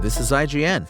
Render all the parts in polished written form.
This is IGN.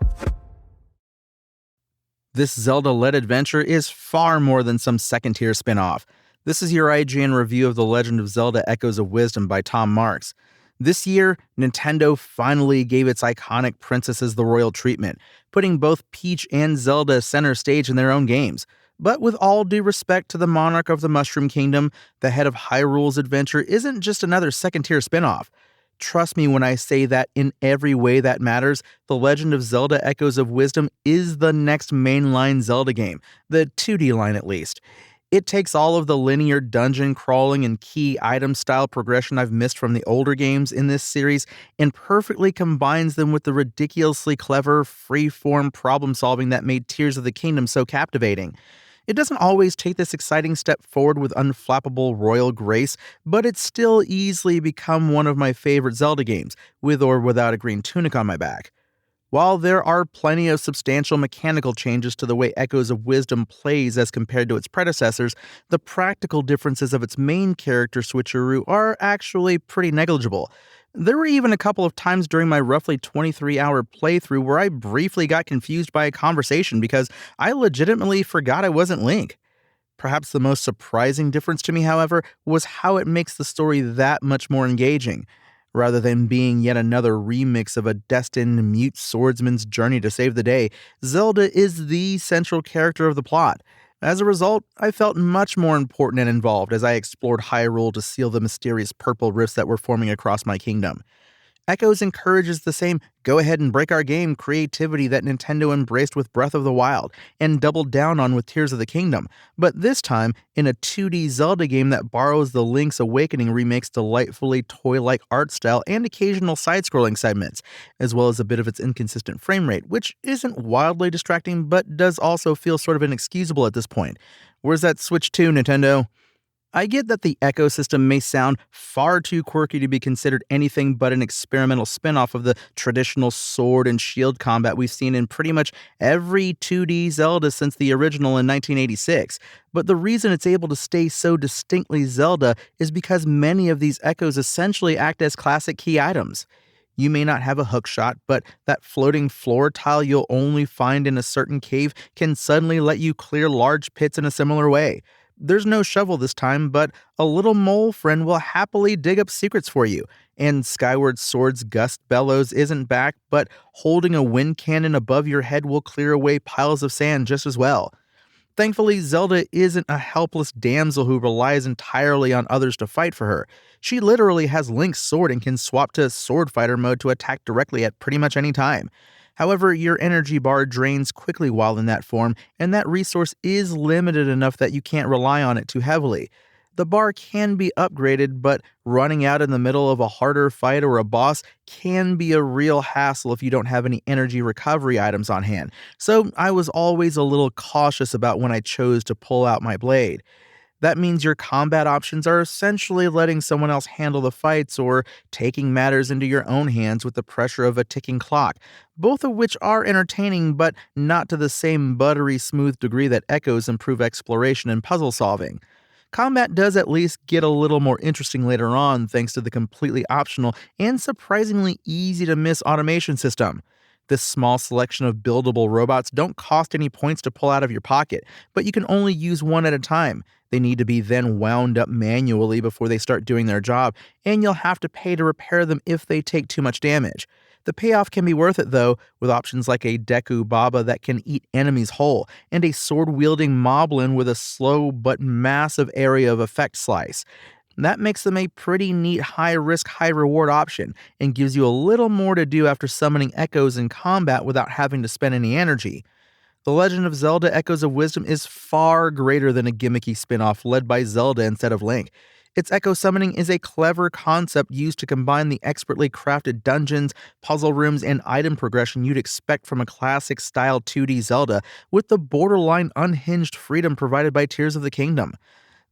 This Zelda-led adventure is far more than some second-tier spin-off. This is your IGN review of The Legend of Zelda: Echoes of Wisdom by Tom Marks. This year, Nintendo finally gave its iconic princesses the royal treatment, putting both Peach and Zelda center stage in their own games. But with all due respect to the monarch of the Mushroom Kingdom, the head of Hyrule's adventure isn't just another second-tier spin-off. Trust me when I say that in every way that matters, The Legend of Zelda: Echoes of Wisdom is the next mainline Zelda game, the 2D line at least. It takes all of the linear dungeon crawling and key item style progression I've missed from the older games in this series and perfectly combines them with the ridiculously clever, free-form problem solving that made Tears of the Kingdom so captivating. It doesn't always take this exciting step forward with unflappable royal grace, but it's still easily become one of my favorite Zelda games, with or without a green tunic on my back. While there are plenty of substantial mechanical changes to the way Echoes of Wisdom plays as compared to its predecessors, the practical differences of its main character switcheroo are actually pretty negligible. There were even a couple of times during my roughly 23-hour playthrough where I briefly got confused by a conversation because I legitimately forgot I wasn't Link. Perhaps the most surprising difference to me, however, was how it makes the story that much more engaging. Rather than being yet another remix of a destined mute swordsman's journey to save the day, Zelda is the central character of the plot. As a result, I felt much more important and involved as I explored Hyrule to seal the mysterious purple rifts that were forming across my kingdom. Echoes encourages the same go ahead and break our game creativity that Nintendo embraced with Breath of the Wild and doubled down on with Tears of the Kingdom, but this time in a 2D Zelda game that borrows the Link's Awakening remake's delightfully toy-like art style and occasional side-scrolling segments, as well as a bit of its inconsistent frame rate, which isn't wildly distracting but does also feel sort of inexcusable at this point. Where's that Switch 2, Nintendo? I get that the Echo system may sound far too quirky to be considered anything but an experimental spin-off of the traditional sword and shield combat we've seen in pretty much every 2D Zelda since the original in 1986, but the reason it's able to stay so distinctly Zelda is because many of these Echoes essentially act as classic key items. You may not have a hookshot, but that floating floor tile you'll only find in a certain cave can suddenly let you clear large pits in a similar way. There's no shovel this time, but a little mole friend will happily dig up secrets for you. And Skyward Sword's Gust Bellows isn't back, but holding a wind cannon above your head will clear away piles of sand just as well. Thankfully, Zelda isn't a helpless damsel who relies entirely on others to fight for her. She literally has Link's sword and can swap to sword fighter mode to attack directly at pretty much any time. However, your energy bar drains quickly while in that form, and that resource is limited enough that you can't rely on it too heavily. The bar can be upgraded, but running out in the middle of a harder fight or a boss can be a real hassle if you don't have any energy recovery items on hand, so I was always a little cautious about when I chose to pull out my blade. That means your combat options are essentially letting someone else handle the fights or taking matters into your own hands with the pressure of a ticking clock, both of which are entertaining but not to the same buttery smooth degree that Echoes improve exploration and puzzle solving. Combat does at least get a little more interesting later on thanks to the completely optional and surprisingly easy to miss automation system. This small selection of buildable robots don't cost any points to pull out of your pocket, but you can only use one at a time. They need to be then wound up manually before they start doing their job, and you'll have to pay to repair them if they take too much damage. The payoff can be worth it though, with options like a Deku Baba that can eat enemies whole, and a sword-wielding Moblin with a slow but massive area of effect slice. That makes them a pretty neat high-risk, high-reward option, and gives you a little more to do after summoning Echoes in combat without having to spend any energy. The Legend of Zelda: Echoes of Wisdom is far greater than a gimmicky spin-off led by Zelda instead of Link. Its echo summoning is a clever concept used to combine the expertly crafted dungeons, puzzle rooms, and item progression you'd expect from a classic-style 2D Zelda with the borderline unhinged freedom provided by Tears of the Kingdom.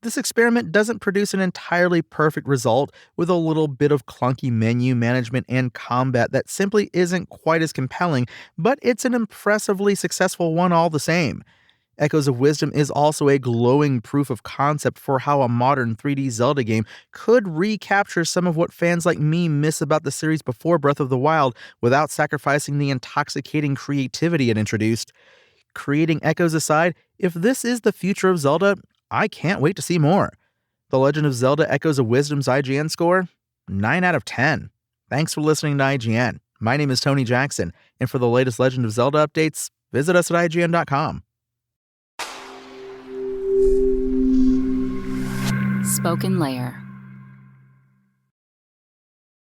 This experiment doesn't produce an entirely perfect result, with a little bit of clunky menu management and combat that simply isn't quite as compelling, but it's an impressively successful one all the same. Echoes of Wisdom is also a glowing proof of concept for how a modern 3D Zelda game could recapture some of what fans like me miss about the series before Breath of the Wild without sacrificing the intoxicating creativity it introduced. Creating echoes aside, if this is the future of Zelda, I can't wait to see more. The Legend of Zelda Echoes of Wisdom's IGN score? 9 out of 10. Thanks for listening to IGN. My name is Tony Jackson, and for the latest Legend of Zelda updates, visit us at IGN.com. Spoken Layer.